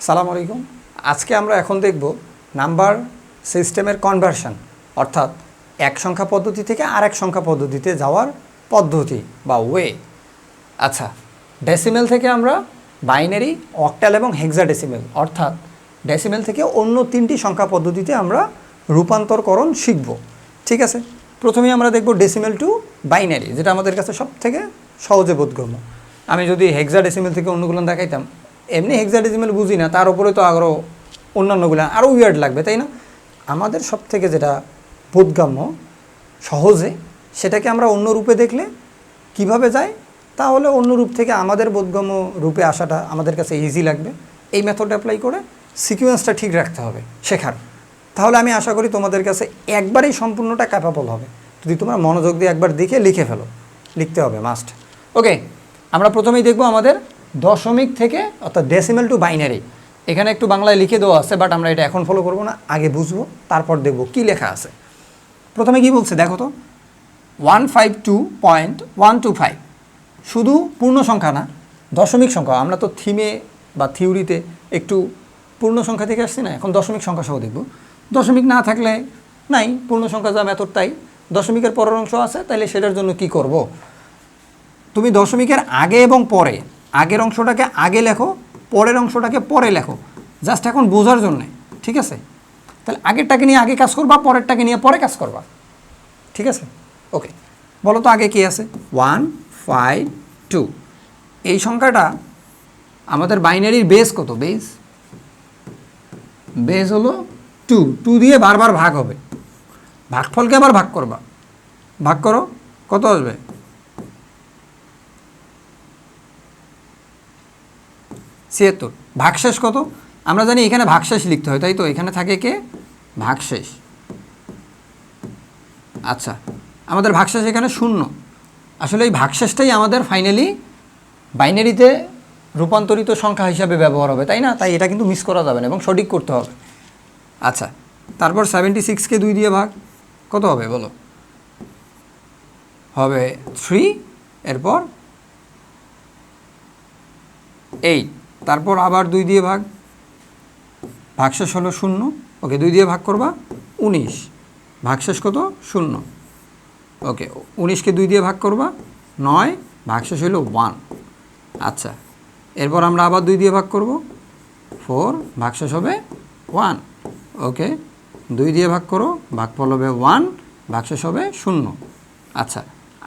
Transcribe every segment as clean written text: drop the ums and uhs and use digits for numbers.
সালাম আলাইকুম। আজকে আমরা এখন দেখব নাম্বার সিস্টেমের কনভার্সন, অর্থাৎ এক সংখ্যা পদ্ধতি থেকে আরেক সংখ্যা পদ্ধতিতে যাওয়ার পদ্ধতি বা ওয়ে। আচ্ছা, ডেসিমেল থেকে আমরা বাইনারি, অক্টাল এবং হেক্সাডেসিমেল, অর্থাৎ ডেসিমেল থেকে অন্য তিনটি সংখ্যা পদ্ধতিতে আমরা রূপান্তরকরণ শিখব। ঠিক আছে, প্রথমেই আমরা দেখব ডেসিমেল টু বাইনারি, যেটা আমাদের কাছে সব থেকে সহজে বোধগম্য। আমি যদি হেক্সাডেসিমেল থেকে অন্যগুলো দেখাইতাম, এমনি হেক্সাডেসিমেল বুঝি না, তার উপরে তো আরও অন্যান্যগুলো আরও উইয়ার্ড লাগবে, তাই না? আমাদের সব থেকে যেটা বোধগম্য সহজে, সেটাকে আমরা অন্য রূপে দেখলে কিভাবে যায়, তাহলে অন্য রূপ থেকে আমাদের বোধগম্য রূপে আসাটা আমাদের কাছে ইজি লাগবে। এই মেথড অ্যাপ্লাই করে সিকুয়েন্সটা ঠিক রাখতে হবে শেখার। তাহলে আমি আশা করি তোমাদের কাছে একবারেই সম্পূর্ণটা ক্যাপাবল হবে, যদি তোমরা মনোযোগ দিয়ে একবার দেখে লিখে ফেলো। লিখতে হবে মাস্ট। ওকে, আমরা প্রথমেই দেখব আমাদের দশমিক থেকে, অর্থাৎ ডেসিমেল টু বাইনারি। এখানে একটু বাংলায় লিখে দেওয়া আছে, বাট আমরা এটা এখন ফলো করবো না, আগে বুঝবো, তারপর দেখব কি লেখা আছে। প্রথমে কি বলছে দেখো তো, 152.125 শুধু পূর্ণ সংখ্যা না, দশমিক সংখ্যা। আমরা তো থিমে বা থিওরিতে একটু পূর্ণ সংখ্যা থেকে আসছি না, এখন দশমিক সংখ্যা সহ দেখব। দশমিক না থাকলে নাই, পূর্ণ সংখ্যা যা মেথড তাই। দশমিকের পরের অংশ আছে, তাইলে সেটার জন্য কি করব? তুমি দশমিকের আগে এবং পরে, আগের অংশটাকে আগে লেখো, পরের অংশটাকে পরে লেখো, জাস্ট এখন বোঝার জন্যে। ঠিক আছে, তাহলে আগেরটাকে নিয়ে আগে কাজ করবা, পরেরটাকে নিয়ে পরে কাজ করবা। ঠিক আছে, ওকে। বলো তো আগে কি আছে? 152। এই সংখ্যাটা আমাদের বাইনারির বেস কত? বেস হলো 2 দিয়ে বারবার ভাগ হবে, ভাগফলকে আবার ভাগ করবা। ভাগ করো, কত আসবে? 76। ভাগশেষ কত? আমরা জানি এখানে ভাগশেষ লিখতে হয়, তাই তো? এখানে থাকে কে? ভাগশেষ। আচ্ছা, আমাদের ভাগশেষ এখানে 0। আসলে এই ভাগশেষটাই আমাদের ফাইনালি বাইনারিতে রূপান্তরিত সংখ্যা হিসাবে ব্যবহার হবে, তাই না? তাই এটা কিন্তু মিস করা যাবে না এবং সঠিক করতে হবে। আচ্ছা, তারপর 76কে 2 দিয়ে ভাগ, কত হবে বলো? হবে 3, এরপর 8, তারপর আবার 2 দিয়ে ভাগ, ভাগশেষ হলো 0। ওকে, 2 দিয়ে ভাগ করবা 19, ভাগশেষ কত? 0। ওকে, 19কে 2 দিয়ে ভাগ করবা 9, ভাগশেষ হলো 1। আচ্ছা, এরপর আমরা আবার 2 দিয়ে ভাগ করব 4, ভাগশেষ হবে 1। ওকে, 2 দিয়ে ভাগ করো, ভাগফল হবে 1, ভাগশেষ হবে 0। আচ্ছা,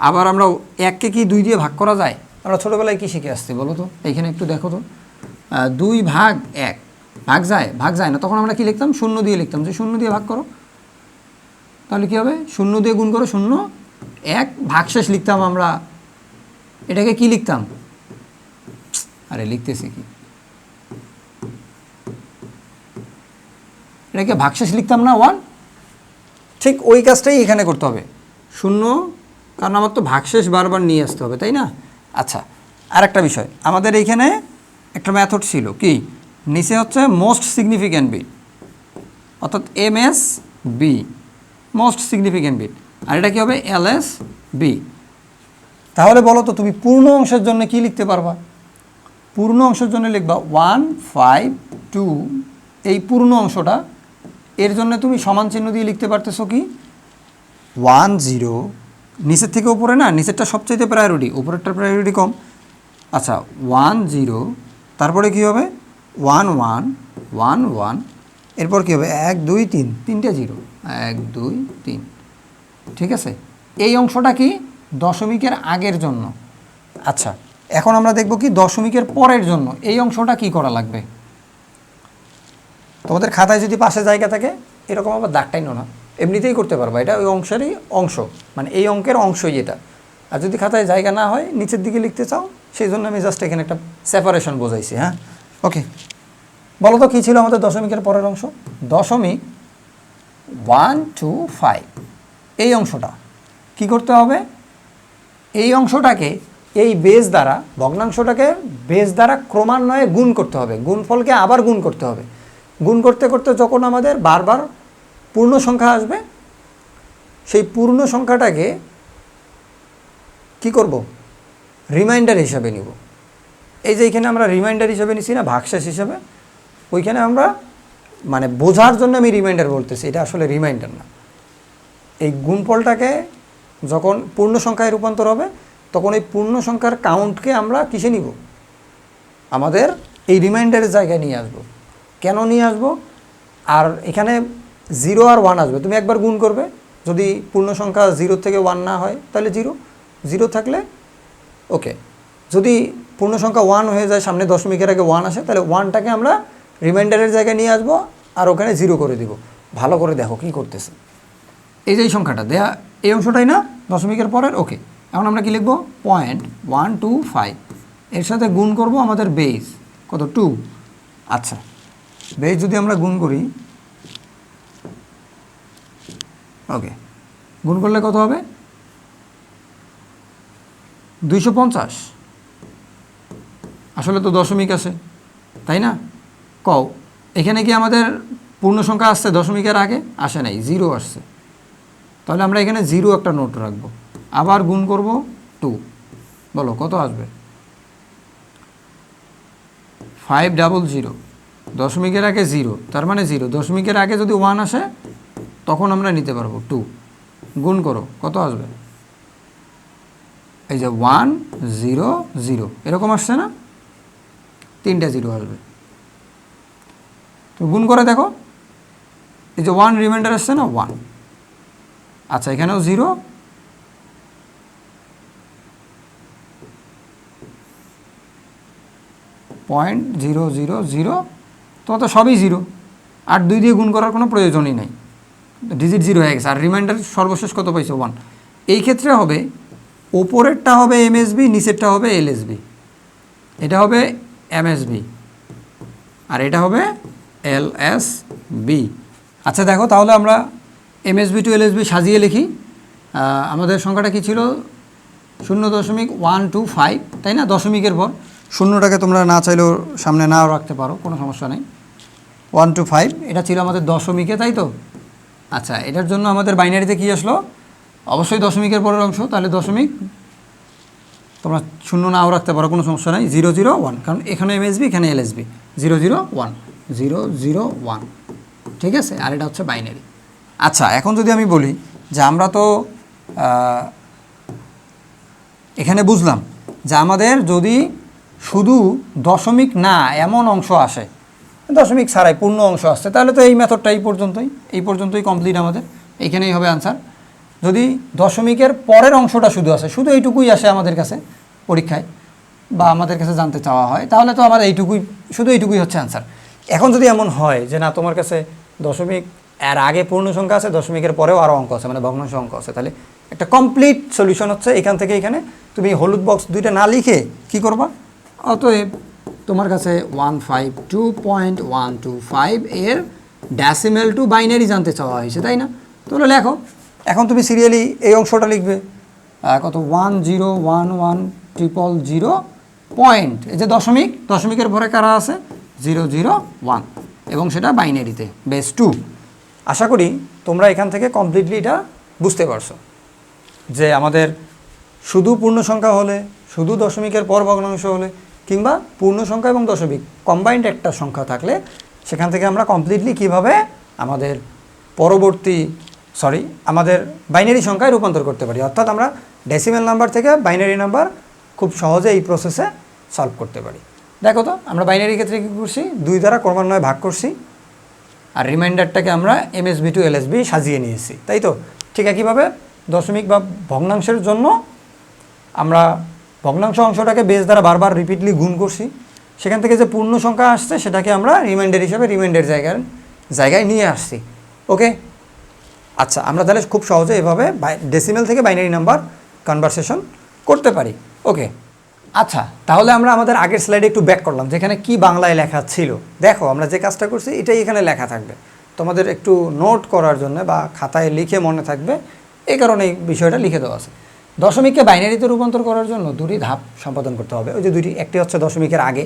আবার আমরা 1কে কি 2 দিয়ে ভাগ করা যায়? আমরা ছোটোবেলায় কি শিখে আসছি বলো তো? এইখানে একটু দেখো তো, 2 ভাগ 1, ভাগ যায় না, তখন আমরা কি লিখতাম? 0 দিয়ে লিখতাম, যে 0 দিয়ে ভাগ করো, তাহলে কী হবে? 0 দিয়ে গুণ করো 0, 1, ভাগশেষ লিখতাম আমরা। এটাকে কি লিখতাম? আরে লিখতেছি কি, এটাকে ভাগশেষ লিখতাম না 1? ঠিক ওই কাজটাই এখানে করতে হবে, 0, কারণ আমার তো ভাগশেষ বারবার নিয়ে আসতে হবে, তাই না? আচ্ছা, আর একটা বিষয়, আমাদের এইখানে একটা মেথড ছিল কি, নিচে হচ্ছে মোস্ট সিগনিফিক্যান্ট বিট, অর্থাৎ MSB, মোস্ট সিগনিফিক্যান্ট বিট, আর এটা কী হবে? LSB। তাহলে বলো তো, তুমি পূর্ণ অংশের জন্য কি লিখতে পারবা? পূর্ণ অংশের জন্য লিখবা 152, এই পূর্ণ অংশটা, এর জন্য তুমি সমান চিহ্ন দিয়ে লিখতে পারতেছো কি 10, নিচের থেকে উপরে না, নিচেরটা সবচাইতে প্রায়োরিটি, উপরেরটার প্রায়োরিটি কম। আচ্ছা, 10, তারপরে কি হবে? 1111, এরপর কী হবে? 1 2 3, 3টে 0, 1 2 3। ঠিক আছে, এই অংশটা কি দশমিকের আগের জন্য। আচ্ছা, এখন আমরা দেখব কি দশমিকের পরের জন্য এই অংশটা কি করা লাগবে। তোমাদের খাতায় যদি পাশে জায়গা থাকে, এরকম আবার দাগটাই না, এমনিতেই করতে পারবা, এটা ওই অংশেরই অংশ, মানে এই অঙ্কের অংশই এটা। আর যদি খাতায় জায়গা না হয়, নিচের দিকে লিখতে চাও, সেই জন্য আমি জাস্ট এখানে একটা সেপারেশন বোঝাইছি। হ্যাঁ, ওকে। বলো তো কী ছিল আমাদের দশমিকের পরের অংশ? দশমিক 125, এই অংশটা কি করতে হবে? এই অংশটাকে এই বেস দ্বারা, ভগ্নাংশটাকে বেস দ্বারা ক্রমান্বয়ে গুণ করতে হবে, গুণফলকে আবার গুণ করতে হবে। গুণ করতে করতে যখন আমাদের বারবার পূর্ণ সংখ্যা আসবে, সেই পূর্ণ সংখ্যাটাকে কি করব? রিমাইন্ডার হিসাবে নিব। এই যে এখানে আমরা রিমাইন্ডার হিসাবে নিছি না, ভাগশেষ হিসাবে, ওইখানে আমরা মানে বোঝার জন্য আমি রিমাইন্ডার বলতেছি, এটা আসলে রিমাইন্ডার না। এই গুণফলটাকে যখন পূর্ণ সংখ্যায় রূপান্তর হবে তখন এই পূর্ণ সংখ্যার কাউন্টকে আমরা কিসে নিব, আমাদের এই রিমাইন্ডারের জায়গায় নিয়ে আসব। কেন নিয়ে আসব? আর এখানে 0 আর 1 আসবে, তুমি একবার গুণ করবে, যদি পূর্ণ সংখ্যা 0 থেকে 1 না হয় তাহলে 0, 0 থাকলে ওকে। যদি পূর্ণ সংখ্যা 1 হয়ে যায়, সামনে দশমিকের আগে 1 আসে, তাহলে 1টাকে আমরা রিমাইন্ডারের জায়গায় নিয়ে আসবো আর ওখানে 0 করে দিব। ভালো করে দেখো কী করতেছে। এই যে এই সংখ্যাটা দেয়া, এই অংশটাই না দশমিকের পরের, ওকে। এখন আমরা কি লিখব? 0.125, এর সাথে গুণ করব আমাদের বেস কত, 2। আচ্ছা, বেস যদি আমরা গুণ করি, ওকে, গুণ করলে কত হবে? 250। আসলে তো দশমিক আছে, তাই না? কও, এখানে কি আমাদের পূর্ণ সংখ্যা আসছে দশমিকের আগে? আসে নাই, 0 আসছে। তাহলে আমরা এখানে 0 একটা নোট রাখবো, আবার গুণ করব 2, বলো কত আসবে? 500, দশমিকের আগে 0, তার মানে 0, দশমিকের আগে যদি 1 আসে তখন আমরা নিতে পারবো 2, গুণ করো কত আসবে? এই যে 100, এরকম আসছে না, 3টা 0 আসবে। তো গুণ করে দেখো, এই যে 1 রিমাইন্ডার আসছে না, 1। আচ্ছা, এখানেও 0, .000, তোমার তো সবই 0, আর 2 দিয়ে গুণ করার কোনো প্রয়োজনই নাই, ডিজিট 0 হয়ে গেছে। আর রিমাইন্ডার সর্বশেষ কত পাইছো? 1। এই ক্ষেত্রে হবে ওপরেরটা হবে এমএসবি, নিচেরটা হবে এলএসবি, এটা হবে এমএসবি আর এটা হবে এলএসবি। আচ্ছা দেখো, তাহলে আমরা এমএসবি টু এলএসবি সাজিয়ে লিখি। আমাদের সংখ্যাটা কি ছিল? 0.125, তাই না? দশমিকের পর শূন্যটাকে তোমরা না চাইলেও সামনে নাও রাখতে পারো, কোনো সমস্যা নেই। 125, এটা ছিল আমাদের দশমিকে, তাই তো? আচ্ছা, এটার জন্য আমাদের বাইনারিতে কি আসলো? অবশ্যই দশমিকের পরের অংশ, তাহলে দশমিক, তোমরা শূন্য নাও রাখতে পারো, কোনো সমস্যা নেই। 001, কারণ এখানে এমএসবি, এখানে এলএসবি। 001, 001, ঠিক আছে? আর এটা হচ্ছে বাইনারি। আচ্ছা, এখন যদি আমি বলি যে আমরা তো এখানে বুঝলাম যে আমাদের যদি শুধু দশমিক না এমন অংশ আসে, দশমিক ছাড়াই পূর্ণ অংশ আসছে, তাহলে তো এই মেথডটা এই পর্যন্তই কমপ্লিট আমাদের, এইখানেই হবে আনসার। যদি দশমিকের পরের অংশটা শুধু আসে, শুধু এইটুকুই আসে আমাদের কাছে পরীক্ষায় বা আমাদের কাছে জানতে চাওয়া হয়, তাহলে তো আমার শুধু এইটুকুই হচ্ছে আনসার। এখন যদি এমন হয় যে না, তোমার কাছে দশমিক এর আগে পূর্ণ সংখ্যা আছে, দশমিকের পরেও আরও অঙ্ক আছে, মানে ভগ্নাংশ অঙ্ক আছে, তাহলে একটা কমপ্লিট সলিউশন হচ্ছে এখান থেকে এখানে। তুমি হলুদ বক্স 2টা না লিখে কি করবা? অতএব তোমার কাছে 152.125 এর ডেসিমেল টু বাইনারি জানতে চাওয়া হয়েছে, তাই না? তাহলে লেখো। এখন তুমি সিরিয়ালি এই অংশটা লিখবে, কত? 1011000 পয়েন্ট, এই যে দশমিকের পরে কারা আছে? 001, এবং সেটা বাইনারিতে, বেস 2। আশা করি তোমরা এখান থেকে কমপ্লিটলি এটা বুঝতে পারছো যে আমাদের শুধু পূর্ণ সংখ্যা হলে, শুধু দশমিকের পর ভগ্নাংশ হলে, কিংবা পূর্ণ সংখ্যা এবং দশমিক কম্বাইন্ড একটা সংখ্যা থাকলে সেখান থেকে আমরা কমপ্লিটলি কিভাবে আমাদের আমাদের বাইনারি সংখ্যায় রূপান্তর করতে পারি। অর্থাৎ আমরা ডেসিমেল নাম্বার থেকে বাইনারি নাম্বার খুব সহজে এই প্রসেসে সলভ করতে পারি। দেখো তো, আমরা বাইনারি ক্ষেত্রে কী করছি? 2 দ্বারা ক্রমান্বয়ে ভাগ করছি, আর রিমাইন্ডারটাকে আমরা এমএসবি টু এলএসবি সাজিয়ে নিয়েছি, তাই তো? ঠিক একইভাবে দশমিক বা ভগ্নাংশের জন্য আমরা ভগ্নাংশ অংশটাকে বেস দ্বারা বারবার রিপিটলি গুণ করছি, সেখান থেকে যে পূর্ণ সংখ্যা আসছে সেটাকে আমরা রিমাইন্ডার হিসেবে রিমাইন্ডার জায়গায় নিয়ে আসছি। ওকে, আচ্ছা, আমরা তাহলে খুব সহজে এভাবে ডেসিমেল থেকে বাইনারি নাম্বার কনভারসেশন করতে পারি। ওকে, আচ্ছা, তাহলে আমরা আমাদের আগের স্লাইডে একটু ব্যাক করলাম, যেখানে কি বাংলায় লেখা ছিল। দেখো, আমরা যে কাজটা করছি এটাই এখানে লেখা থাকবে, তোমাদের একটু নোট করার জন্য বা খাতায় লিখে মনে থাকবে, এই কারণে এই বিষয়টা লিখে দেওয়া আছে। দশমিককে বাইনারিতে রূপান্তর করার জন্য 2টি ধাপ সম্পাদন করতে হবে। ওই যে 2টি, একটি হচ্ছে দশমিকের আগে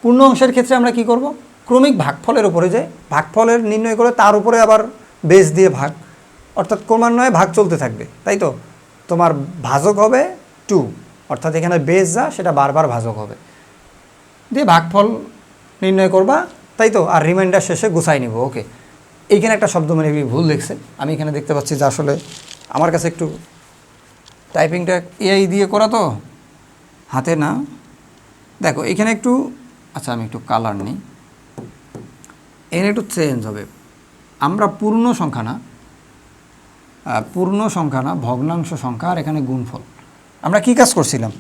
পূর্ণ অংশের ক্ষেত্রে আমরা কি করব? ক্রমিক ভাগফলের উপরে যে ভাগফলের নির্ণয় করে তার উপরে আবার বেস দিয়ে ভাগ, অর্থাৎ ক্রমান্বয়ে ভাগ চলতে থাকবে, তাই তো? তোমার ভাজক হবে 2, অর্থাৎ এখানে বেস যা সেটা বারবার ভাজক হবে, দিয়ে ভাগফল নির্ণয় করবা, তাই তো, আর রিমাইন্ডার শেষে গুছাই নিব। ওকে, এইখানে একটা শব্দ মানে ভুল লিখছে, আমি এখানে দেখতে পাচ্ছি যে আসলে আমার কাছে একটু টাইপিংটা এআই দিয়ে করা তো, হাতে না। দেখো এখানে একটু, আচ্ছা আমি একটু কালার নিই, এখানে একটু চেঞ্জ হবে। আমরা পূর্ণ সংখ্যা না ভগ্নাংশ সংখ্যা, আর এখানে গুণফল। আমরা কি কাজ করছিলাম,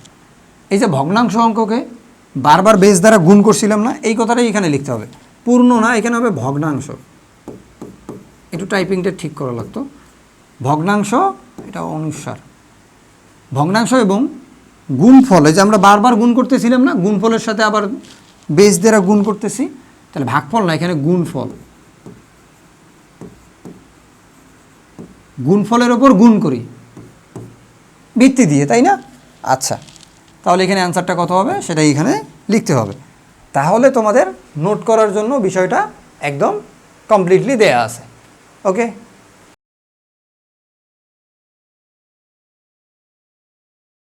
এই যে ভগ্নাংশ অঙ্ককে বারবার বেস দ্বারা গুণ করছিলাম না, এই কথাটাই এখানে লিখতে হবে। পূর্ণ না, এখানে হবে ভগ্নাংশ। একটু টাইপিংটা ঠিক করা লাগতো। ভগ্নাংশ, এটা অনুসার ভগ্নাংশ এবং গুণফল, এই যে আমরা বারবার গুণ করতেছিলাম না, গুণফলের সাথে আবার বেস দ্বারা গুণ করতেছি, তাহলে ভাগফল না, এখানে গুণফল। গুণফলের ওপর গুণ করি ভিত্তি দিয়ে, তাই না? আচ্ছা, তাহলে এখানে অ্যান্সারটা কত হবে সেটা এখানে লিখতে হবে। তাহলে তোমাদের নোট করার জন্য বিষয়টা একদম কমপ্লিটলি দেয়া আছে। ওকে।